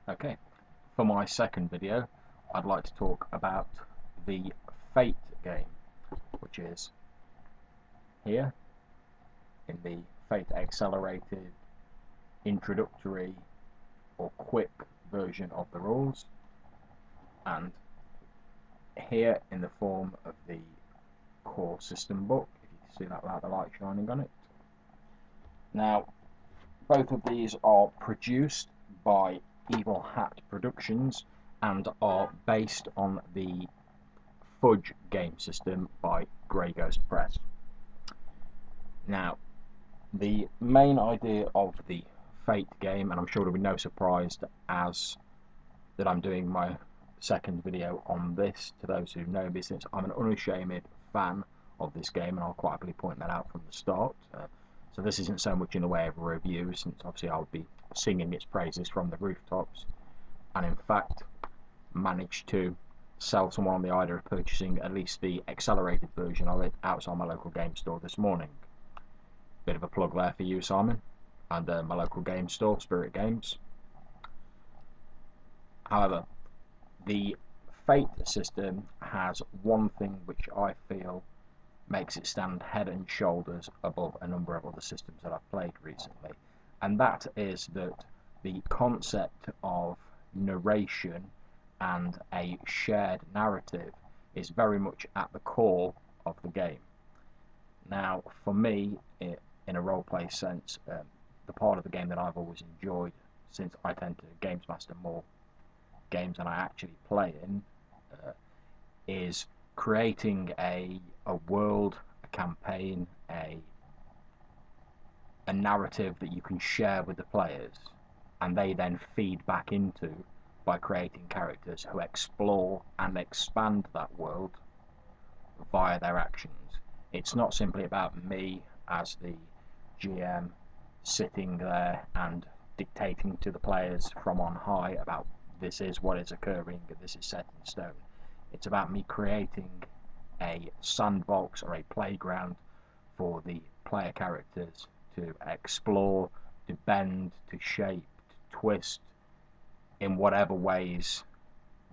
Okay, for my second video, I'd like to talk about the Fate game, which is here in the Fate Accelerated introductory or quick version of the rules, and here in the form of the core system book, if you can see that without the light shining on it. Now, both of these are produced by Evil Hat Productions and are based on the Fudge game system by Grey Ghost Press. Now, the main idea of the Fate game, and I'm sure there'll be no surprise as that I'm doing my second video on this to those who know me, since I'm an unashamed fan of this game, and I'll quite happily point that out from the start. So this isn't so much in the way of a review, since obviously I'll be singing its praises from the rooftops, and in fact managed to sell someone on the idea of purchasing at least the accelerated version of it outside my local game store this morning. Bit of a plug there for you, Simon, and my local game store, Spirit Games. However, the Fate system has one thing which I feel makes it stand head and shoulders above a number of other systems that I've played recently, and that is that the concept of narration and a shared narrative is very much at the core of the game. Now, for me, in a roleplay sense, the part of the game that I've always enjoyed, since I tend to games master more games than I actually play in, is creating a world, a campaign, a narrative that you can share with the players, and they then feed back into by creating characters who explore and expand that world via their actions. It's not simply about me as the GM sitting there and dictating to the players from on high about this is what is occurring and this is set in stone. It's about me creating a sandbox or a playground for the player characters to explore, to bend, to shape, to twist in whatever ways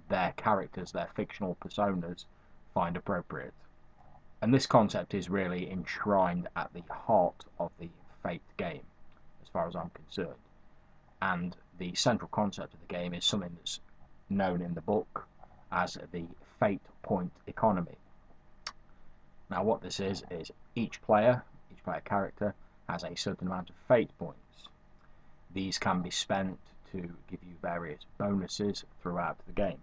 their characters, their fictional personas, find appropriate. And this concept is really enshrined at the heart of the Fate game, as far as I'm concerned. And the central concept of the game is something that's known in the book as the Fate Point economy. Now, what this is each player character has a certain amount of Fate points. These can be spent to give you various bonuses throughout the game.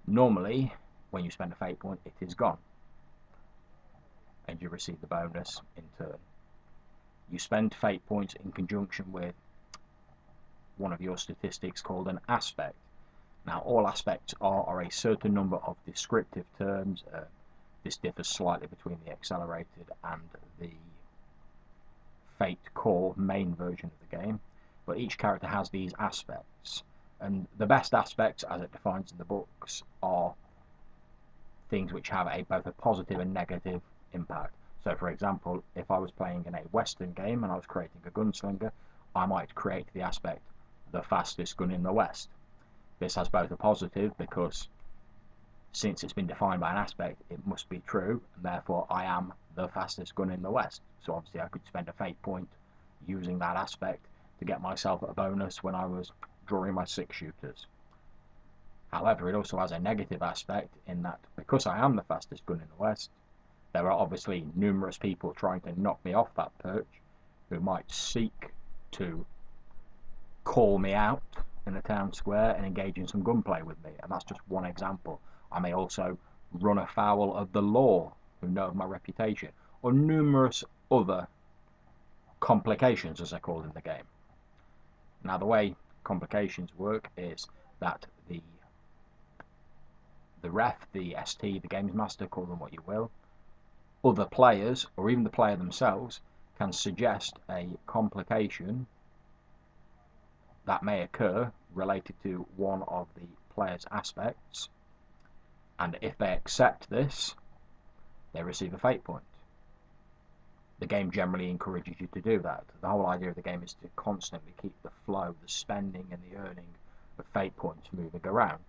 Normally, when you spend a Fate point, it is gone, and you receive the bonus in turn. You spend Fate points in conjunction with one of your statistics called an aspect. Now, all aspects are a certain number of descriptive terms. This differs slightly between the accelerated and the Fate core main version of the game, but each character has these aspects, and the best aspects, as it defines in the books, are things which have both a positive and negative impact. So, for example, if I was playing in a Western game and I was creating a gunslinger, I might create the aspect the fastest gun in the West. This has both a positive, because since it's been defined by an aspect, it must be true, and therefore I am the fastest gun in the West. So obviously I could spend a Fate point using that aspect to get myself a bonus when I was drawing my 6-shooters. However, it also has a negative aspect in that because I am the fastest gun in the West, there are obviously numerous people trying to knock me off that perch who might seek to call me out in the town square and engage in some gunplay with me, and that's just one example. I may also run afoul of the law, who know of my reputation, or numerous other complications, as they're called in the game. Now, the way complications work is that the ref, the ST, the games master, call them what you will, other players, or even the player themselves, can suggest a complication that may occur related to one of the player's aspects, and if they accept this, they receive a Fate point. the game generally encourages you to do that. The whole idea of the game is to constantly keep the flow, the spending and the earning of fate points moving around.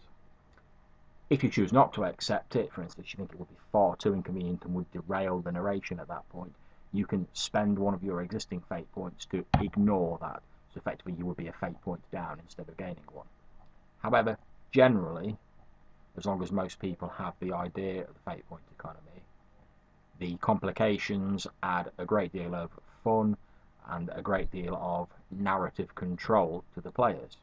If you choose not to accept it, for instance, you think it would be far too inconvenient and would derail the narration at that point, you can spend one of your existing fate points to ignore that. So effectively you would be a fate point down instead of gaining one. However, generally, as long as most people have the idea of the fate point economy, the complications add a great deal of fun and a great deal of narrative control to the players.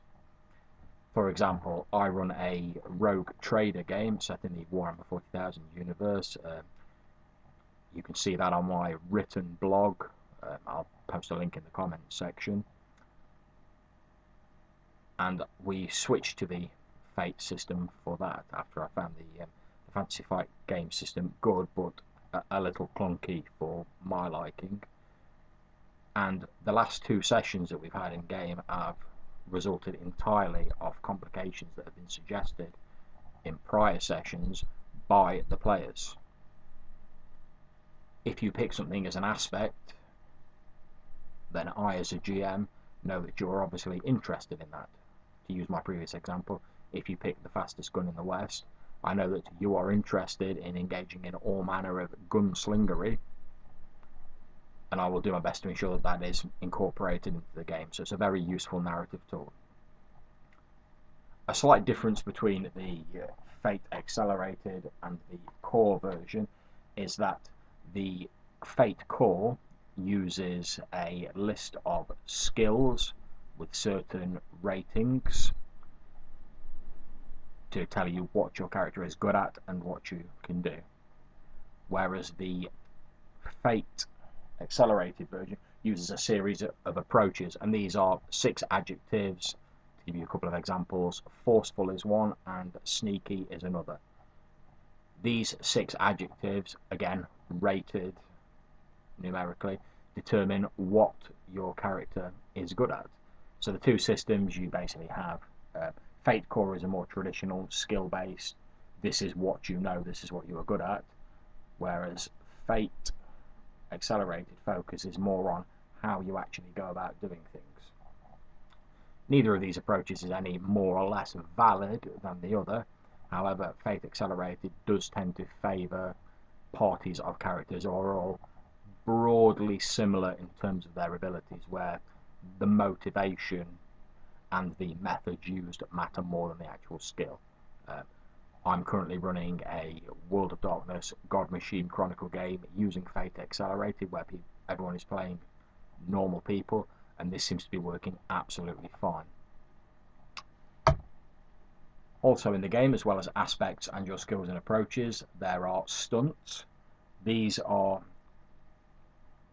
For example, I run a rogue trader game set in the Warhammer 40,000 universe. You can see that on my written blog. I'll post a link in the comments section. And we switched to the fate system for that after I found the Fantasy Fight game system good, but a little clunky for my liking. And the last 2 sessions that we've had in game have resulted entirely of complications that have been suggested in prior sessions by the players. If you pick something as an aspect, then I as a GM know that you're obviously interested in that. To use my previous example, if you pick the fastest gun in the West, I know that you are interested in engaging in all manner of gunslingery, and I will do my best to ensure that that is incorporated into the game. So it's a very useful narrative tool. A slight difference between the Fate Accelerated and the Core version is that the Fate Core uses a list of skills with certain ratings to tell you what your character is good at and what you can do. Whereas the Fate Accelerated version uses a series of approaches, and these are 6 adjectives. To give you a couple of examples, forceful is one and sneaky is another. These 6 adjectives, again rated numerically, determine what your character is good at. So the 2 systems you basically have, Fate Core is a more traditional skill based, this is what you know, this is what you are good at, whereas Fate Accelerated focuses more on how you actually go about doing things. Neither of these approaches is any more or less valid than the other. However, Fate Accelerated does tend to favour parties of characters who are all broadly similar in terms of their abilities, where the motivation and the methods used matter more than the actual skill. I'm currently running a World of Darkness God Machine Chronicle game using Fate Accelerated, where everyone is playing normal people, and this seems to be working absolutely fine. Also in the game, as well as aspects and your skills and approaches, there are stunts. These are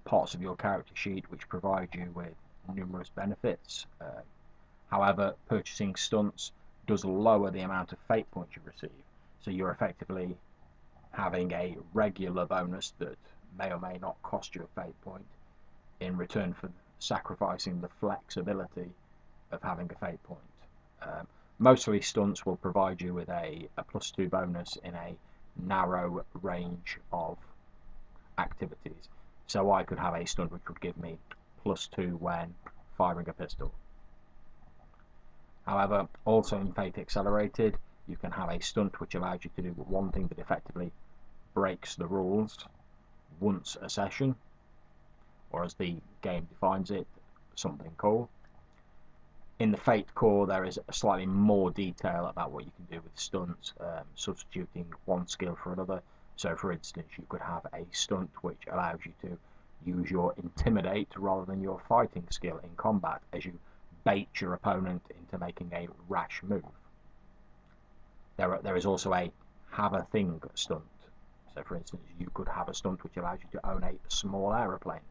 parts of your character sheet which provide you with numerous benefits. However, purchasing stunts does lower the amount of fate points you receive, so you're effectively having a regular bonus that may or may not cost you a fate point in return for sacrificing the flexibility of having a fate point. Mostly stunts will provide you with a +2 bonus in a narrow range of activities, so I could have a stunt which would give me +2 when firing a pistol. However, also in Fate Accelerated, you can have a stunt which allows you to do one thing that effectively breaks the rules once a session, or as the game defines it, something cool. In the Fate Core, there is slightly more detail about what you can do with stunts, substituting one skill for another. So, for instance, you could have a stunt which allows you to use your Intimidate rather than your fighting skill in combat, as you bait your opponent into making a rash move. There is also a have a thing stunt. So, for instance, you could have a stunt which allows you to own a small aeroplane,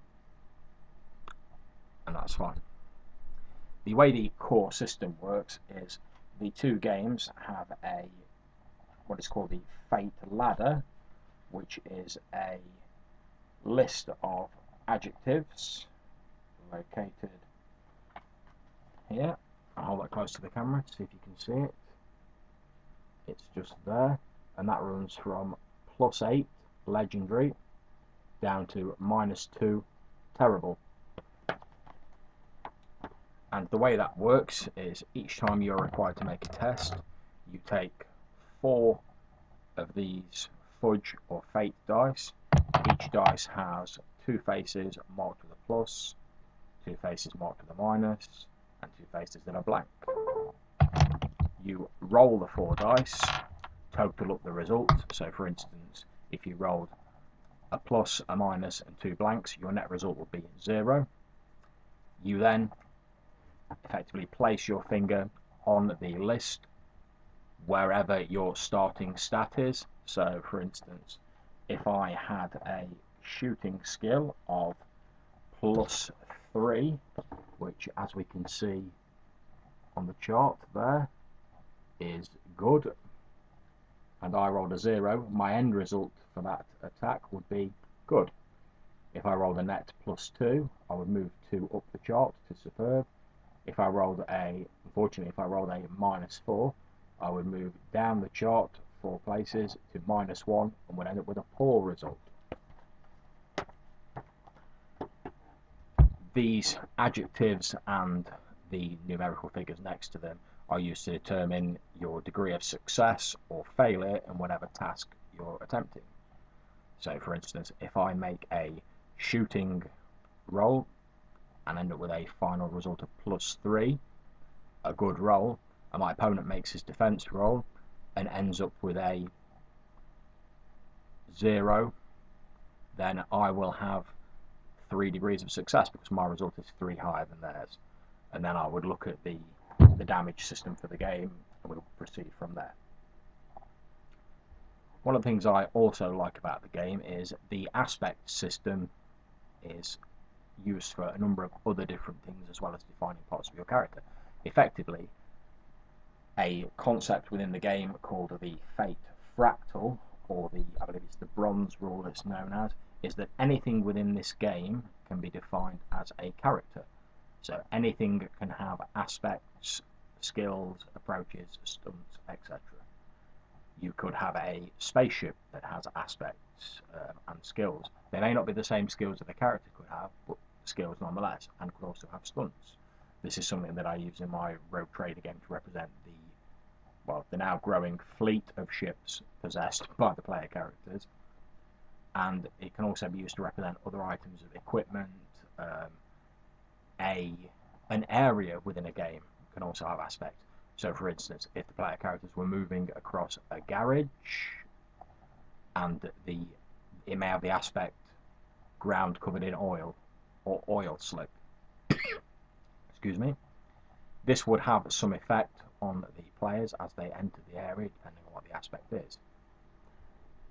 and that's fine. The way the core system works is the 2 games have what is called the Fate Ladder, which is a list of adjectives located here. I'll hold that close to the camera to see if you can see it. It's just there, and that runs from +8 legendary down to -2 terrible. And the way that works is each time you're required to make a test, you take 4 of these fudge or fate dice. Each dice has 2 faces marked with a plus, 2 faces marked with a minus, and 2 faces that are blank. You roll the 4 dice, total up the result. So for instance, if you rolled a plus, a minus and 2 blanks, your net result will be 0. You then effectively place your finger on the list wherever your starting stat is. So for instance, if I had a shooting skill of +3, which as we can see on the chart there is good, and I rolled a 0, my end result for that attack would be good. If I rolled a net +2, I would move 2 up the chart to superb. If I rolled unfortunately, if I rolled a -4, I would move down the chart 4 places to -1 and would end up with a poor result. These adjectives and the numerical figures next to them are used to determine your degree of success or failure in whatever task you're attempting. So for instance, if I make a shooting roll and end up with a final result of +3, a good roll, and my opponent makes his defense roll and ends up with a 0, then I will have 3 degrees of success because my result is 3 higher than theirs. And then I would look at the damage system for the game and we'll proceed from there. One of the things I also like about the game is the aspect system is used for a number of other different things as well as defining parts of your character. Effectively, a concept within the game called the fate fractal, or I believe it's the bronze rule it's known as, is that anything within this game can be defined as a character. So anything can have aspects, skills, approaches, stunts, etc. You could have a spaceship that has aspects and skills. They may not be the same skills that the character could have, but skills nonetheless, and could also have stunts. This is something that I use in my Rogue Trader game to represent the now growing fleet of ships possessed by the player characters. And it can also be used to represent other items of equipment. An area within a game can also have aspects. So for instance, if the player characters were moving across a garage and it may have the aspect ground covered in oil or oil slick, excuse me, this would have some effect on the players as they enter the area depending on what the aspect is.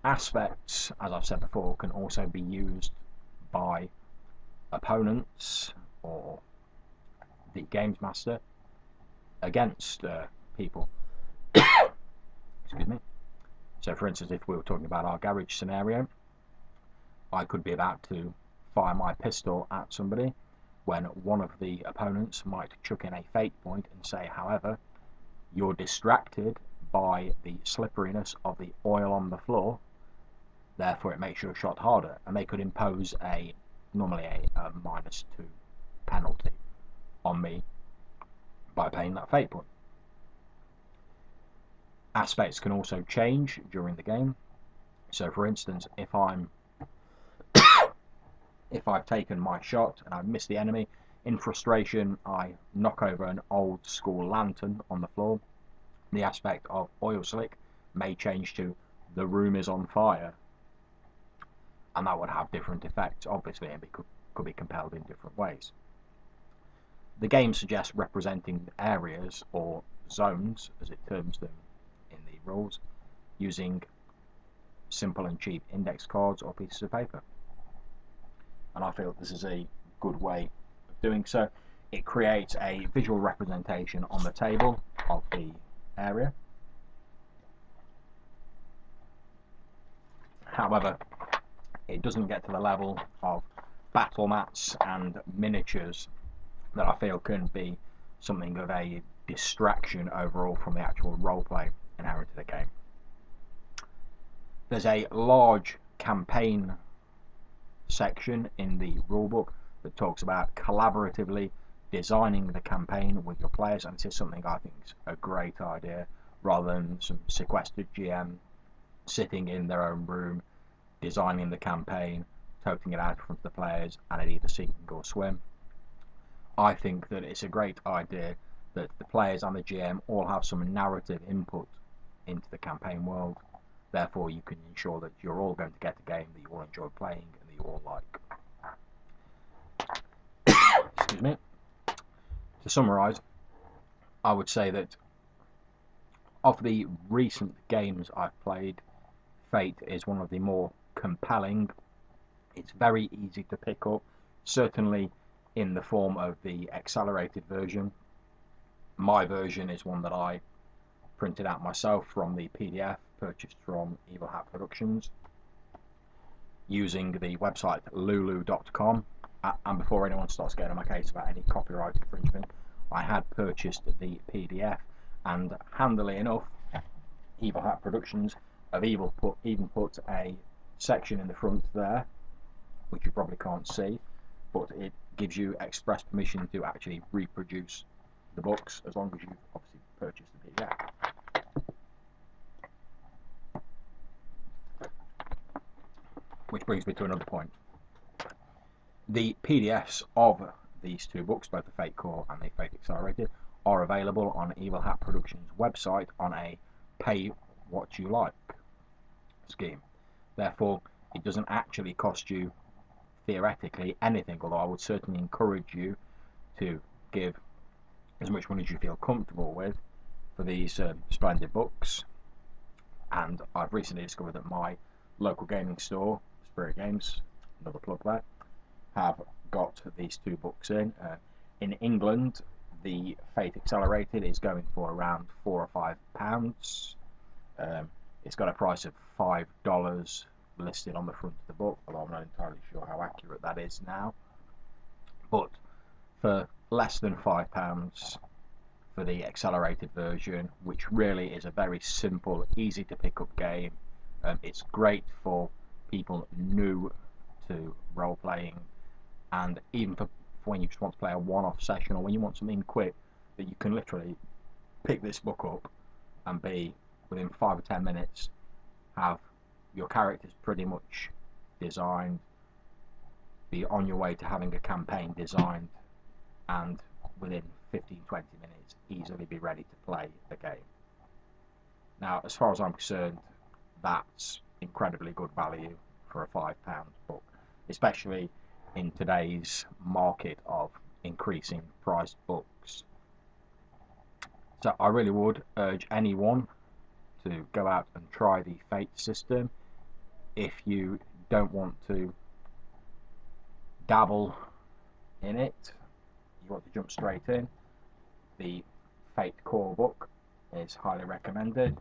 Aspects, as I've said before, can also be used by opponents or the games master against people. Excuse me. So for instance, if we were talking about our garage scenario, I could be about to fire my pistol at somebody when one of the opponents might chuck in a fate point and say, however, you're distracted by the slipperiness of the oil on the floor, therefore it makes your shot harder, and they could impose normally a -2 penalty on me by paying that fate point. Aspects can also change during the game. So for instance, if I've taken my shot and I've missed the enemy, in frustration I knock over an old school lantern on the floor, the aspect of oil slick may change to the room is on fire, and that would have different effects obviously, and could be compelled in different ways. The game suggests representing areas or zones, as it terms them in the rules, using simple and cheap index cards or pieces of paper. And I feel this is a good way of doing so. It creates a visual representation on the table of the area. However, it doesn't get to the level of battle mats and miniatures that I feel can be something of a distraction overall from the actual roleplay inherent in the game. There's a large campaign section in the rulebook that talks about collaboratively designing the campaign with your players, and this is something I think is a great idea, rather than some sequestered GM sitting in their own room designing the campaign, toting it out from the players, and it either sink or swim. I think that it's a great idea that the players and the GM all have some narrative input into the campaign world. Therefore, you can ensure that you're all going to get a game that you all enjoy playing and that you all like. Excuse me. To summarise, I would say that of the recent games I've played, Fate is one of the more compelling. It's very easy to pick up, certainly in the form of the accelerated version. My version is one that I printed out myself from the PDF purchased from Evil Hat Productions using the website lulu.com. And before anyone starts getting on my case about any copyright infringement, I had purchased the PDF, and handily enough, Evil Hat Productions have even put a section in the front there, which you probably can't see, but it gives you express permission to actually reproduce the books, as long as you've obviously purchased the PDF. Which brings me to another point. The PDFs of these two books, both the Fate Core and the Fate Accelerated, are available on Evil Hat Productions' website on a pay what you like scheme. Therefore, it doesn't actually cost you theoretically anything, although I would certainly encourage you to give as much money as you feel comfortable with for these splendid books. And I've recently discovered that my local gaming store, Spirit Games, another plug there, have got these two books in. In England, the Fate Accelerated is going for around £4 or £5. It's got a price of $5 listed on the front of the book, although I'm not entirely sure how accurate that is now. But for less than £5 for the accelerated version, which really is a very simple, easy to pick up game, it's great for people new to role playing, and even for when you just want to play a one-off session, or when you want something quick, that you can literally pick this book up and be within 5 or 10 minutes have your characters pretty much designed, be on your way to having a campaign designed, and within 15-20 minutes easily be ready to play the game. Now, as far as I'm concerned, that's incredibly good value for a £5 book, especially in today's market of increasing priced books. So I really would urge anyone to go out and try the Fate system. If you don't want to dabble in it, you want to jump straight in, the Fate Core book is highly recommended.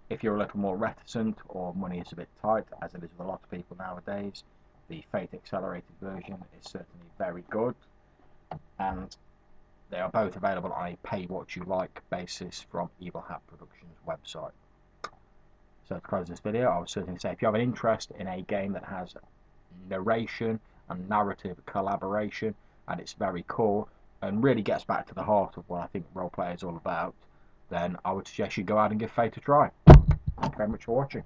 If you're a little more reticent, or money is a bit tight, as it is with a lot of people nowadays, the Fate Accelerated version is certainly very good, and they are both available on a pay what you like basis from Evil Hat Productions website. So to close this video, I would certainly say if you have an interest in a game that has narration and narrative collaboration at its very core, and really gets back to the heart of what I think roleplay is all about, then I would suggest you go out and give Fate a try. Thank you very much for watching.